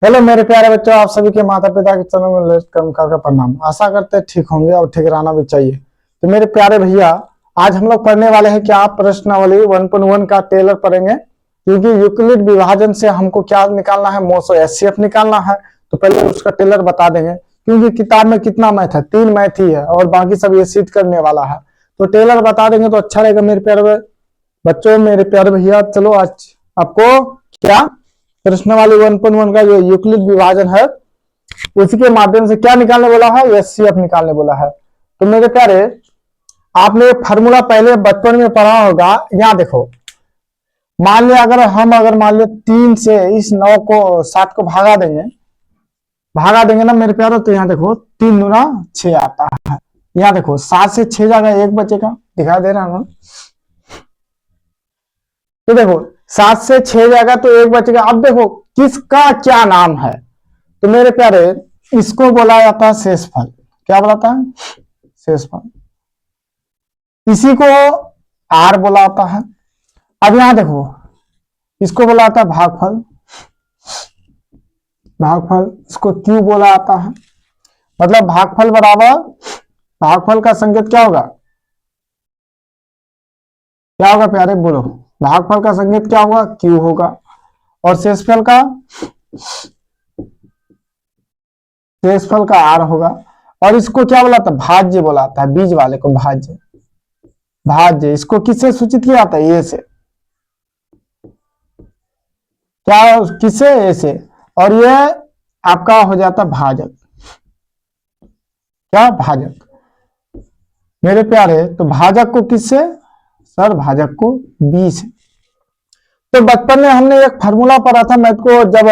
Hello मेरे प्यारे बच्चों, आप सभी के माता पिता के चरणों में वेलकम करके प्रणाम। आशा करते हैं ठीक होंगे और ठीक रहना भी चाहिए। तो मेरे प्यारे भैया, आज हम लोग पढ़ने वाले हैं क्या प्रश्नावली 1.1 का टेलर पढ़ेंगे, क्योंकि यूक्लिड विभाजन से हमको क्या निकालना है, मोसो एचसीएफ निकालना है। तो पहले उसका टेलर बता देंगे, क्योंकि किताब में कितना मैथ है, 3 मैथ ही है और बाकी सब ये सीट करने वाला है। तो टेलर बता देंगे तो अच्छा रहेगा मेरे प्यारे बच्चों, मेरे प्यारे भैया। चलो आज आपको क्या प्रश्नावली 1.1 का जो यूक्लिड विभाजन है उसी के माध्यम से क्या निकालने बोला है, एचसीएफ निकालने बोला है। तो मेरे प्यारे, आपने एक फार्मूला पहले बचपन में पढ़ा होगा। यहाँ देखो, मान लिया अगर मान लिया 3 से इस 9 को 7 को भागा देंगे ना मेरे प्यारो, तो यहाँ देखो 3 दूना 6 आता है। यहाँ देखो 7 से 6 जाएगा, 1 बचेगा, दिखाई दे रहा है ना। तो देखो 7 से 6 जाएगा तो 1 बचेगा। अब देखो किसका क्या नाम है, तो मेरे प्यारे इसको बोला जाता है शेषफल। क्या बोलाता है? शेषफल। इसी को आर बोला जाता है। अब यहां देखो, इसको बोला जाता है भागफल। इसको क्यू बोला जाता है। मतलब भागफल बराबर, भागफल का संकेत क्या होगा? क्या होगा प्यारे, बोलो। भागफल का संकेत क्या होगा? क्यू होगा। और शेषफल का आर होगा। और इसको क्या बोला था? भाज्य बोला था, बीज वाले को भाज्य। इसको किससे सूचित किया जाता है? ए से। क्या? किससे? ए से। और ये आपका हो जाता भाजक। क्या? भाजक। मेरे प्यारे, तो भाजक को किससे? सर भाजक को बी से। तो बचपन में हमने एक फार्मूला पढ़ा था, मैथ को जब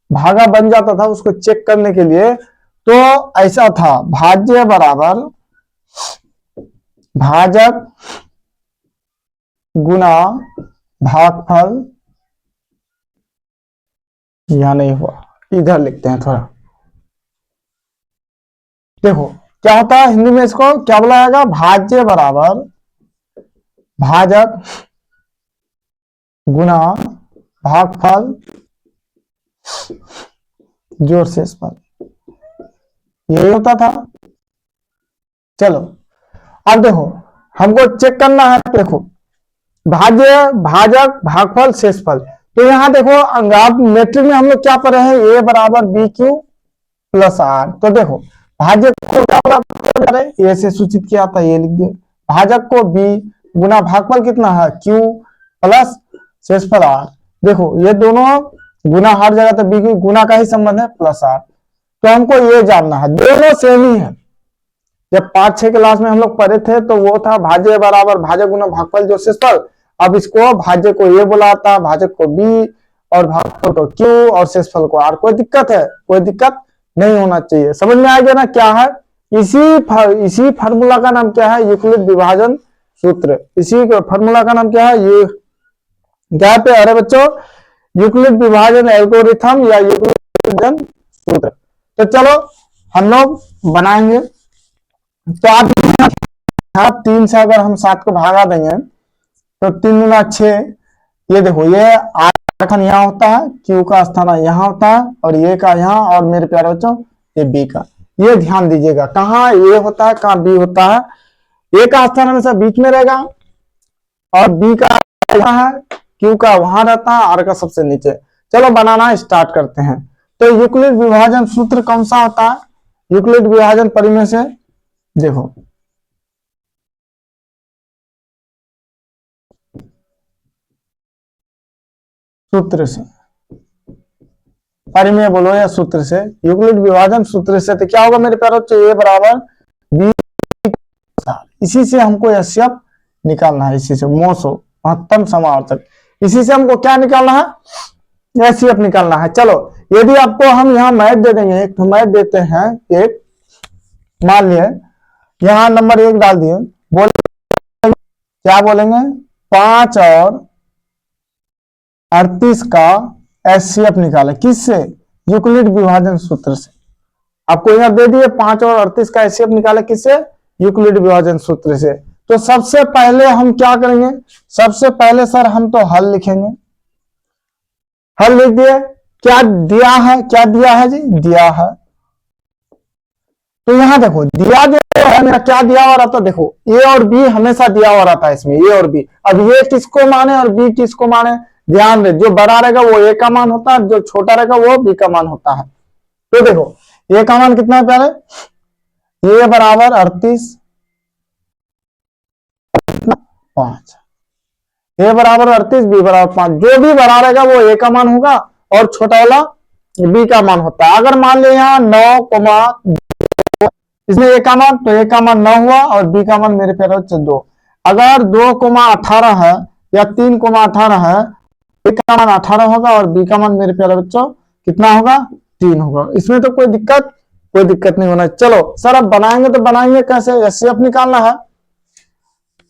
भागा बन जाता था उसको चेक करने के लिए, तो ऐसा था, भाज्य बराबर भाजक गुना भागफल। यहां नहीं हुआ, इधर लिखते हैं थोड़ा। देखो क्या होता है हिंदी में, इसको क्या बोला जाएगा? भाज्य बराबर भाजक गुना भागफल जोड़ शेषफल, यही होता था। चलो अब देखो, हमको चेक करना है। देखो भाज्य, भाजक, भागफल, शेषफल। तो यहां देखो, आप मैट्रिक में हम लोग क्या पढ़े हैं? ए बराबर बी क्यू प्लस आर। तो देखो भाज्य को क्या ए से सूचित किया था, ये लिख दिए। भाजक को बी गुना भागफल कितना है? क्यू प्लस शेषफल आर। देखो ये दोनों गुना हर जगह, तो बी क्यू गुना का ही संबंध है, प्लस आर। तो हमको ये जानना है, दोनों सेम ही है। जब 5-6 क्लास में हम लोग पढ़े थे तो वो था भाज्य बराबर भाजक गुना भागफल जोड़ शेषफल। अब इसको भाज्य को ये बुलाता, भाजक को बी और भागफल को क्यू और शेषफल को आर। कोई दिक्कत है? कोई दिक्कत नहीं होना चाहिए। समझ में आ गया ना क्या है? इसी फार्मूला का नाम क्या है? यूक्लिड विभाजन सूत्र। इसी फार्मूला का नाम क्या है? ये क्या पे? अरे बच्चों, यूक्लिड विभाजन एल्गोरिथम या यूक्लिड विभाजन सूत्र। तो चलो हम लोग बनाएंगे। तो आप 3 से अगर हम 7 को भागा देंगे तो 3 गुना 6। ये देखो, ये आर का यहाँ होता है, क्यू का स्थान यहाँ होता है, और ये का यहाँ, और मेरे प्यारे बच्चों ये बी का। ये ध्यान दीजिएगा, कहाँ ए होता है, कहाँ बी होता है। ए का स्थान हमेशा बीच में रहेगा, और बी का यहाँ है, क्यू का वहां रहता है, आर का सबसे नीचे। चलो बनाना स्टार्ट करते हैं। तो यूक्लिड विभाजन सूत्र कौन सा होता है? यूक्लिड विभाजन परिमेय से देखो, सूत्र से परिमेय बोलो या सूत्र से, यूक्लिड विभाजन सूत्र से। तो क्या होगा मेरे प्यारे बच्चों? ए बराबर बी। इसी से हमको एचसीएफ निकालना है, इसी से मोसो महत्तम समावर्तक। इसी से हमको क्या निकालना है? एचसीएफ निकालना है। चलो यदि आपको हम यहाँ मैथ दे देंगे, एक तो मैथ देते हैं, एक मान लिए यहाँ नंबर 1 डाल दिए, बोले क्या बोलेंगे? 5 और 38 का एचसीएफ निकाले। किससे? यूक्लिड विभाजन सूत्र से। आपको यहाँ दे दिए 5 और 38 का एचसीएफ निकाले, किससे? यूक्लिड विभाजन सूत्र से। तो सबसे पहले हम क्या करेंगे? सबसे पहले सर हम तो हल लिखेंगे। हल लिख दिए, क्या दिया है, क्या दिया है जी, दिया है। तो यहां देखो दिया गया है मेरा, क्या दिया हुआ रहता, देखो ए और बी हमेशा दिया हुआ रहता है इसमें, ए और बी। अब ये किसको माने और बी किसको माने, ध्यान दे, जो बड़ा रहेगा वो ए का मान होता है, जो छोटा रहेगा वो बी का मान होता है। तो देखो ए का मान कितना है प्यारे, ए बराबर 38, 5, ए बराबर 38, बी बराबर 5। जो भी बड़ा रहेगा वो ए का मान होगा और छोटा वाला बी का मान होता है। अगर मान ले यहाँ 9, इसमें ए का मान, तो ए का मान 9 हुआ और बी का मान मेरे प्यारे बच्चे 2। अगर 2,18 है या 3,18 है, ए का मान 18 होगा और बी का मान मेरे प्यारे बच्चों कितना होगा, 3 होगा। इसमें तो कोई दिक्कत नहीं होना। चलो सर अब बनाएंगे तो बनाएंगे कैसे, एचसीएफ निकालना है।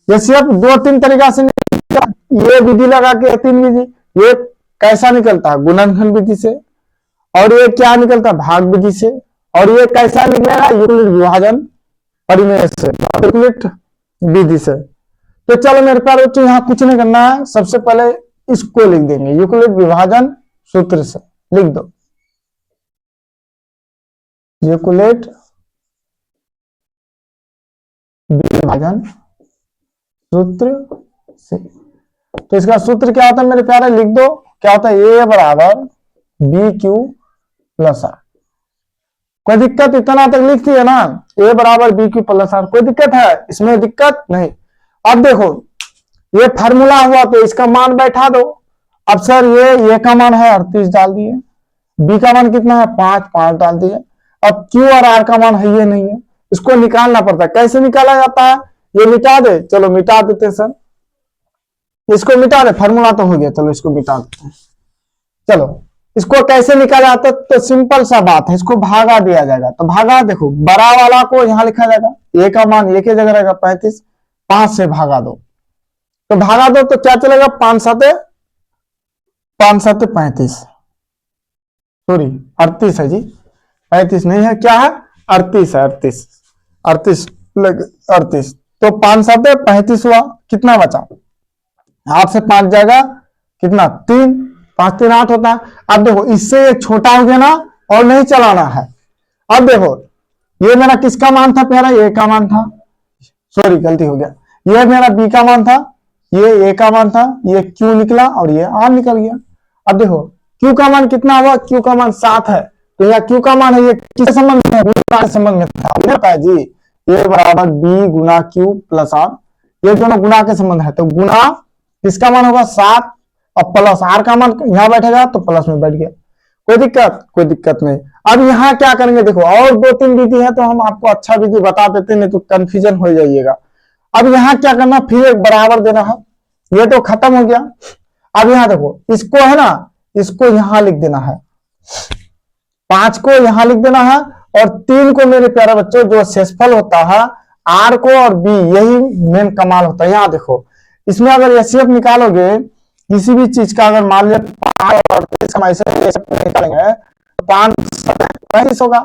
एचसीएफ 2-3 तरीका से, ये विधि लगा के 3 विधि, ये कैसा निकलता है, गुणनखंड विधि से, और ये क्या निकलता है, भाग विधि से, और ये कैसा निकलेगा, यूक्लिड विभाजन परिमेय से, यूक्लिड विधि से। तो चलो मेरे प्यारे बच्चों यहाँ कुछ नहीं करना है, सबसे पहले इसको लिख देंगे, यूक्लिड विभाजन सूत्र से लिख दो, यूक्लिड विभाजन सूत्र से। तो इसका सूत्र क्या होता है मेरे प्यारे, लिख दो, क्या होता है, ए बराबर बी क्यू प्लस आर। कोई दिक्कत, इतना तक लिख दिए ना, ए बराबर बी क्यू प्लस आर, कोई दिक्कत है इसमें, दिक्कत नहीं। अब देखो ये फार्मूला हुआ तो इसका मान बैठा दो। अब सर ये का मान है 38 डाल दिए, बी का मान कितना है 5 डाल दिए। अब क्यू और आर का मान है ये नहीं है, इसको निकालना पड़ता है। कैसे निकाला जाता है, ये मिटा दे, चलो मिटा देते सर, इसको मिटा दे, फार्मूला तो हो गया, चलो इसको मिटा देते हैं। चलो इसको कैसे निकाला जाता है, तो सिंपल सा बात है, इसको भागा दिया जाएगा। तो भागा, देखो बड़ा वाला को यहां लिखा जाएगा, ए का मान ए की जगह रहेगा 35, 5 से भागा दो, तो भागा दो तो क्या चलेगा, 5 7 35, सॉरी 38 है जी, 35 नहीं है, क्या है 38 है, 38 38। तो 5 7 35 हुआ, कितना बचा, 8 से 5 जाएगा कितना 3, 5 3 8 होता है। अब देखो इससे ये छोटा हो गया ना, और नहीं चलाना है। अब देखो ये मेरा किसका मान था प्यारा, ए का मान था, सॉरी गलती हो गया, ये मेरा बी का मान था, ये ए का मान था, ये क्यू निकला और ये आर निकल गया। अब देखो क्यू का मान कितना हुआ, क्यू का मान 7 है, तो यहाँ क्यू का मान है, ये किस संबंध में, गुणा के संबंध में था जी, ए बराबर बी गुना क्यू प्लस आर, ये दोनों गुणा के संबंध है, तो गुणा किसका मान होगा 7 और प्लस आर का मान यहाँ बैठेगा तो प्लस में बैठ गया, कोई दिक्कत नहीं। अब यहाँ क्या करेंगे, देखो और 2-3 विधि है तो हम आपको अच्छा विधि बता देते, नहीं तो कंफ्यूजन हो जाइएगा। अब यहाँ क्या करना, फिर एक बराबर देना है, ये तो खत्म हो गया। अब यहाँ देखो इसको है ना, इसको यहाँ लिख देना है, 5 को यहाँ लिख देना है, और 3 को मेरे प्यारे बच्चों जो शेषफल होता है आर को और बी, यही मेन कमाल होता है। यहाँ देखो इसमें अगर एचसीएफ निकालोगे किसी भी चीज का, अगर मान लिया 5 निकालेंगे तो 5 35 होगा,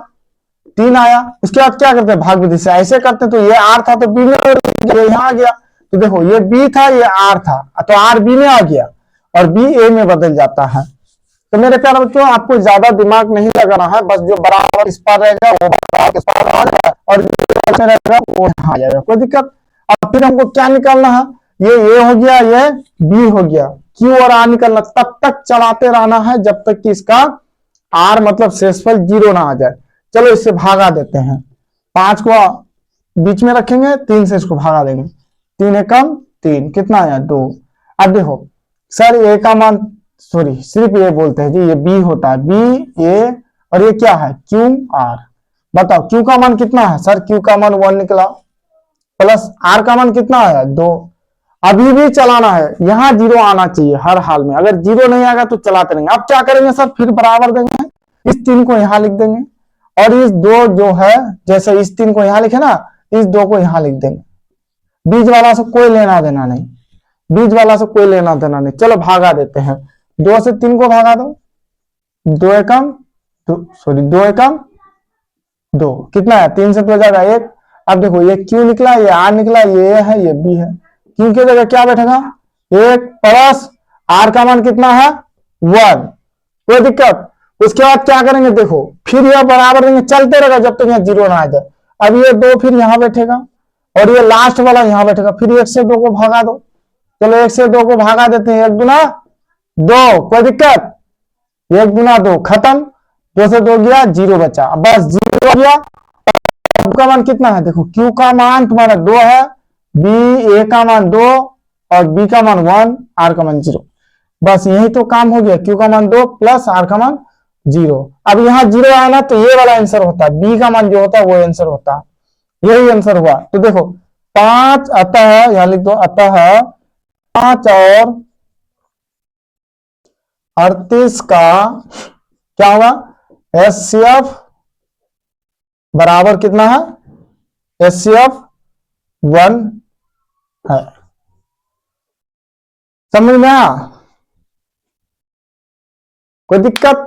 3 आया, उसके बाद क्या करते हैं भाग विधि से ऐसे करते हैं, तो ये आर था तो बी में यहाँ आ गया, तो देखो ये बी था ये आर था, तो आर बी में आ गया और बी ए में बदल जाता है। तो मेरे प्यारे बच्चों आपको ज्यादा दिमाग नहीं लगाना है, बस जो बराबर इस पार रहेगा वो बराबर इस पार आ जाएगा और जो रहेगा वो यहाँ आ जाएगा, कोई दिक्कत। अब फिर हमको क्या निकालना है, ये ए हो गया, ये बी हो गया, क्यू और आर निकलना, तब तक चलाते रहना है जब तक कि इसका आर मतलब शेषफल 0 ना आ जाए। चलो इससे भागा देते हैं, 5 को बीच में रखेंगे, 3 से इसको भागा देंगे, 3 एकम 3, कितना आया 2। अब देखो सर ए का मान, सॉरी सिर्फ ये बोलते हैं जी, ये बी होता है, बी ए, और ये क्या है क्यू आर। बताओ क्यू का मान कितना है, सर क्यू का मान 1 निकला, प्लस आर का मान कितना आया 2। अभी भी चलाना है, यहाँ 0 आना चाहिए हर हाल में, अगर 0 नहीं आएगा तो चलाते रहेंगे। अब क्या करेंगे सर, फिर बराबर देंगे, इस 3 को यहाँ लिख देंगे, और इस 2 जो है, जैसे इस 3 को यहाँ लिखे ना, इस 2 को यहाँ लिख देंगे, बीच वाला से कोई लेना देना नहीं, बीच वाला से कोई लेना देना नहीं। चलो भागा देते हैं, 2 से 3 को भागा दो, 2 एकम 2, कितना है 3 से 2 जाएगा 1। अब देखो ये क्यू निकला, ये आर निकला, ये ए है, ये बी है, क्यू की जगह क्या बैठेगा 1 प्लस आर का मान कितना है 1, कोई दिक्कत। उसके बाद क्या करेंगे देखो, फिर यह बराबर देंगे, चलते रहेगा जब तक यहाँ जीरो ना आ जाए। अब ये दो फिर यहां बैठेगा और ये लास्ट वाला यहां बैठेगा, फिर एक से दो को भागा दो। चलो एक से दो को भागा देते हैं, एक गुना दो, कोई दिक्कत, एक गुना दो, खत्म, दो से दो गया, जीरो बचा, बस जीरो गया। क्यू का मान कितना है देखो, क्यू का मान तुम्हारा दो है, बी ए का मान दो और बी का मान वन, आर का मान जीरो। बस यही तो काम हो गया, क्यू का मान दो प्लस आर का मान जीरो। अब यहाँ जीरो आया ना तो ये वाला आंसर होता है, बी का मान जो होता है वो आंसर होता है, यही आंसर हुआ। तो देखो 5 अतः, यहां लिख दो अतः 5 और 38 का क्या होगा, एचसीएफ बराबर कितना है, एचसीएफ 1 है। समझ में आया, कोई दिक्कत?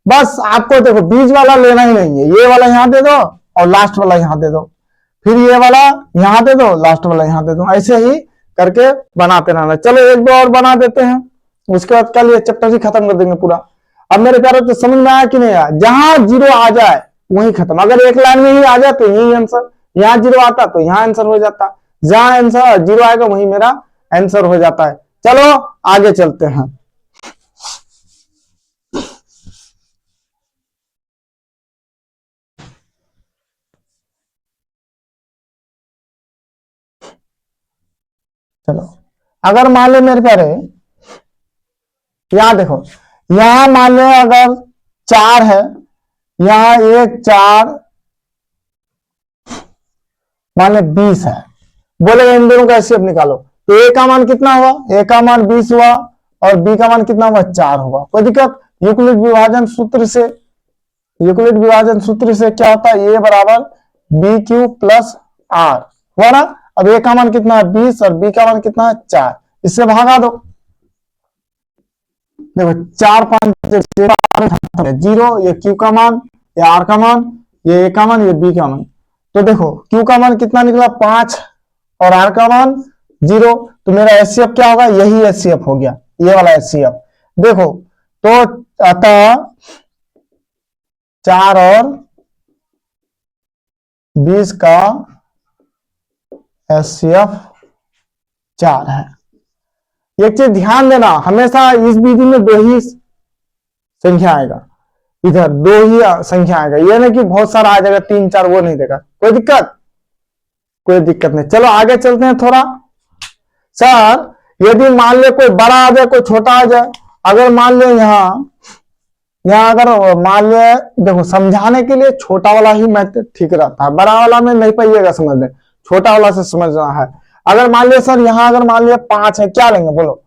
बस आपको देखो बीच वाला लेना ही नहीं है, ये वाला यहां दे दो और लास्ट वाला यहां दे दो, फिर ये वाला यहां दे दो, लास्ट वाला यहां दे दो, ऐसे ही करके बनाते रहना। चलो एक दो और बना देते हैं, उसके बाद कल ये चैप्टर ही खत्म कर देंगे पूरा। अब मेरे प्यारे तो समझ में आया कि नहीं आया, जहां जीरो आ जाए वही खत्म, अगर एक लाइन में ही आ जाए तो यही आंसर, यहां जीरो आता तो यहां आंसर हो जाता, जहां आंसर जीरो आएगा वही मेरा आंसर हो जाता है। चलो आगे चलते हैं। चलो अगर मान लो मेरे प्यारे, यहां देखो, यहां मान लो अगर 4 है, यहां 1 4 मान लो 20 है, बोले इन दोनों का एचसीएफ निकालो, तो ए का मान कितना हुआ, ए का मान 20 हुआ और बी का मान कितना हुआ 4 हुआ। कोई दिक्कत? यूक्लिड विभाजन सूत्र से, यूक्लिड विभाजन सूत्र से क्या होता है, ए बराबर बी क्यू प्लस आर हुआ ना। अब ए का मान कितना है 20 और बी का मान कितना है 4, इससे भागा दो, देखो 4 5 जीरो, ये क्यू का मान, ये आर का मान, ये ए का मान, ये बी का मान। तो देखो क्यू का मान कितना निकला 5 और आर का मान 0, तो मेरा एचसीएफ क्या होगा, यही एचसीएफ हो गया, ये वाला एचसीएफ। देखो तो अतः 4 और 20 का एचसीएफ 4 है। एक चीज ध्यान देना, हमेशा इस विधि में दो ही संख्या आएगा, इधर दो ही संख्या आएगा, ये नहीं कि बहुत सारा आ जाएगा 3 4, वो नहीं देगा। कोई दिक्कत? कोई दिक्कत नहीं। चलो आगे चलते हैं थोड़ा। सर यदि मान ले कोई बड़ा आ जाए कोई छोटा आ जाए, अगर मान ले यहाँ अगर मान ले, देखो समझाने के लिए छोटा वाला ही मैथड ठीक रहता है, बड़ा वाला में नहीं पाइएगा समझने, छोटा वाला से समझना है। अगर मान लिया सर यहाँ अगर मान लिया 5 है, क्या लेंगे बोलो?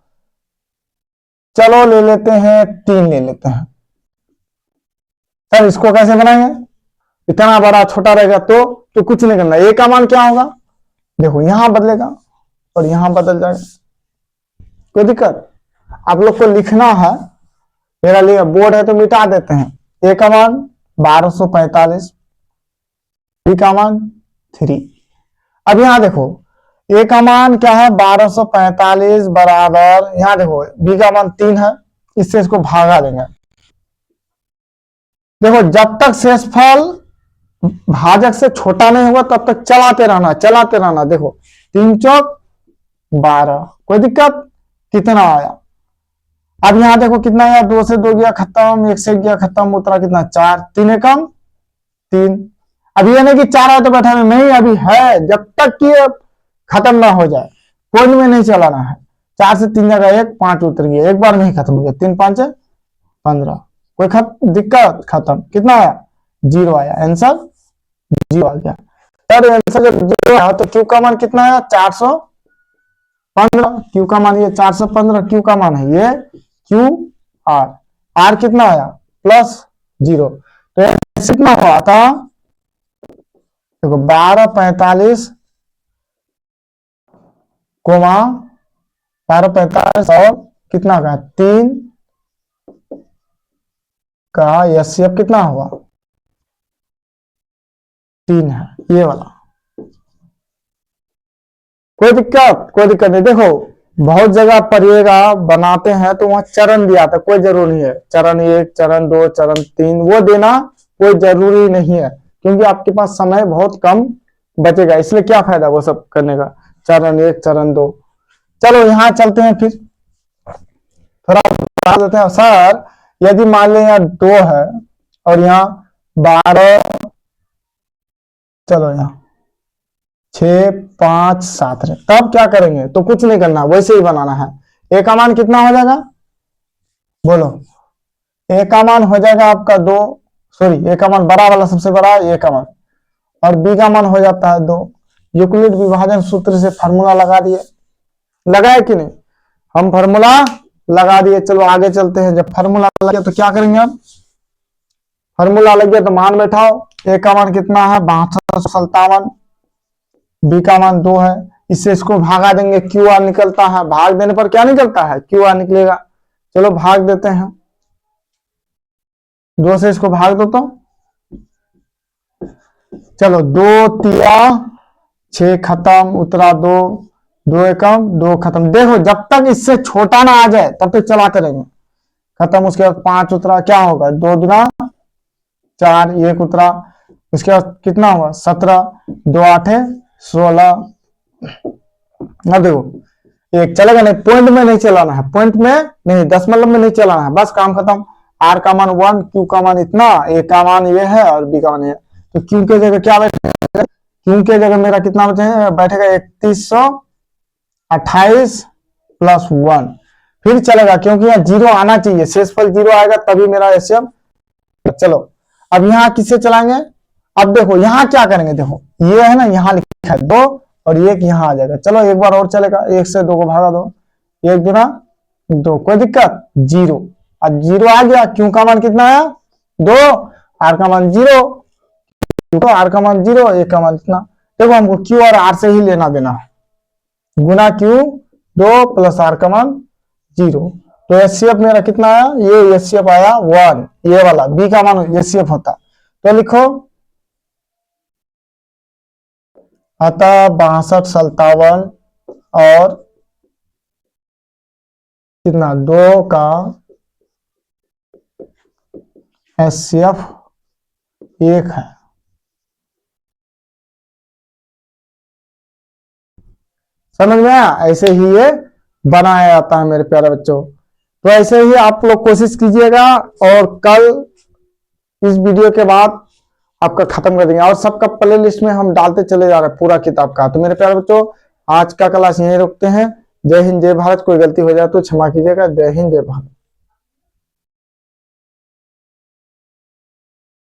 चलो ले लेते हैं 3 ले लेते हैं। सर इसको कैसे बनाएंगे, इतना बड़ा छोटा रहेगा तो कुछ नहीं करना, ए का मान क्या होगा, देखो यहां बदलेगा और यहां बदल जाएगा। कोई दिक्कत? आप लोग को लिखना है, मेरा लिए बोर्ड है तो मिटा देते हैं। ए का मान 1245, बी का मान 3। अब यहां देखो ए का मान क्या है 1245 बराबर, यहां देखो बी का मान 3 है, इससे इसको भागा देंगे। देखो जब तक शेषफल भाजक से छोटा नहीं होगा तब तक चलाते रहना, चलाते रहना। देखो 3 चौक 12, कोई दिक्कत? कितना आया? अब यहां देखो कितना आया, 2 से 2 गया खत्म, 1 से गया खत्म, उतरा कितना 4, 3 एकम 3। अब ये नहीं कि 4 आया तो बैठा नहीं, अभी है, जब तक कि खत्म ना हो जाए, कोई में नहीं चलाना है। 4 से 3 जगह 1, 5 उतर गया, एक बार में ही खत्म हो गया, 3 5 15, कोई दिक्कत? खत्म। कितना आया? 0 आया, आंसर 0 आ गया। सर आंसर जब 0 आया तो क्यू का मान कितना आया 415, क्यू का मान ये 415 क्यू का मान है, ये क्यू आर, आर कितना आया +0, तो कितना हुआ था, देखो 1245 कोमा 1245 और कितना का 3 का एचसीएफ कितना हुआ 3 है, ये वाला। कोई दिक्कत? कोई दिक्कत नहीं। देखो बहुत जगह पढ़िएगा बनाते हैं तो वहां चरण दिया था, कोई जरूरी नहीं है चरण 1 चरण 2 चरण 3 वो देना कोई जरूरी नहीं है, क्योंकि आपके पास समय बहुत कम बचेगा, इसलिए क्या फायदा वो सब करने का, चरण 1 चरण 2। चलो यहाँ चलते हैं, फिर थोड़ा बता देते हैं सर। यदि मान लें यहाँ 2 है और यहाँ 12, चलो यहाँ 6 5 7 है, तब क्या करेंगे, तो कुछ नहीं करना, वैसे ही बनाना है। ए का मान कितना हो जाएगा, बोलो। ए का मान हो जाएगा आपका 2, सॉरी ए का मान बड़ा वाला सबसे बड़ा ए का मान, और बी का मान हो जाता है 2। यूक्लिड विभाजन सूत्र से फार्मूला लगा दिए, लगाए कि नहीं, हम फार्मूला लगा दिए। चलो आगे चलते हैं। जब फार्मूला लग गया तो क्या करेंगे, अब फार्मूला लग गया तो मान बैठाओ। ए का मान कितना है 6257, बी का मान 2 है, इससे इसको भागा देंगे, क्यू आर निकलता है, भाग देने पर क्या निकलता है, क्यू आर निकलेगा। चलो भाग देते हैं, 2 से इसको भाग दो तो चलो 2 तिया 6 खत्म, उतरा 2, 2 एकम 2 खत्म। देखो जब तक इससे छोटा ना आ जाए तब तक चला करेंगे, खत्म। उसके बाद 5 उतरा, क्या होगा 2 दूना 4, 1 उतरा, उसके बाद कितना हुआ 17, 2 8 16। अब देखो एक चलेगा नहीं, पॉइंट में नहीं चलाना है, पॉइंट में नहीं, दशमलव में नहीं चलाना है, बस काम खत्म। आर का मान 1, क्यू का मान इतना, ए का मान ये है और बी का मान ये है, तो क्यू के जगह क्या बैठेगा, क्यू के जगह मेरा कितना बैठेगा 3128 प्लस 1, फिर चलेगा क्योंकि यहाँ 0 आना चाहिए, शेषफल 0 आएगा तभी मेरा एसएम। चलो अब यहाँ किससे चलाएंगे, अब देखो यहाँ क्या करेंगे, देखो ये है ना, यहाँ लिखा है 2 और 1 यहाँ आ जाएगा। चलो एक बार और चलेगा, 1 से 2 को भागा दो, 1 दूना 2, कोई दिक्कत 0, अब 0 आ गया, क्यू का मान कितना आया 2, आर का मान 0, क्यू का आर का मान 0, ए का मान कितना, देखो हमको क्यू और आर से ही लेना देना है, गुना क्यू 2 प्लस आर का मान 0, तो एचसीएफ मेरा कितना आया, ये एचसीएफ आया 1, ये वाला बी का मान एचसीएफ होता, तो लिखो अतः 6257 और कितना 2 का एचसीएफ 1 है। समझ में आया, ऐसे ही ये बनाया जाता है मेरे प्यारे बच्चों। तो ऐसे ही आप लोग कोशिश कीजिएगा और कल इस वीडियो के बाद आपका खत्म कर देंगे, और सबका प्ले लिस्ट में हम डालते चले जा रहे हैं पूरा किताब का। तो मेरे प्यारे बच्चों आज का क्लास यहीं रोकते हैं। जय हिंद जय भारत। कोई गलती हो जाए तो क्षमा कीजिएगा। जय हिंद जय भारत।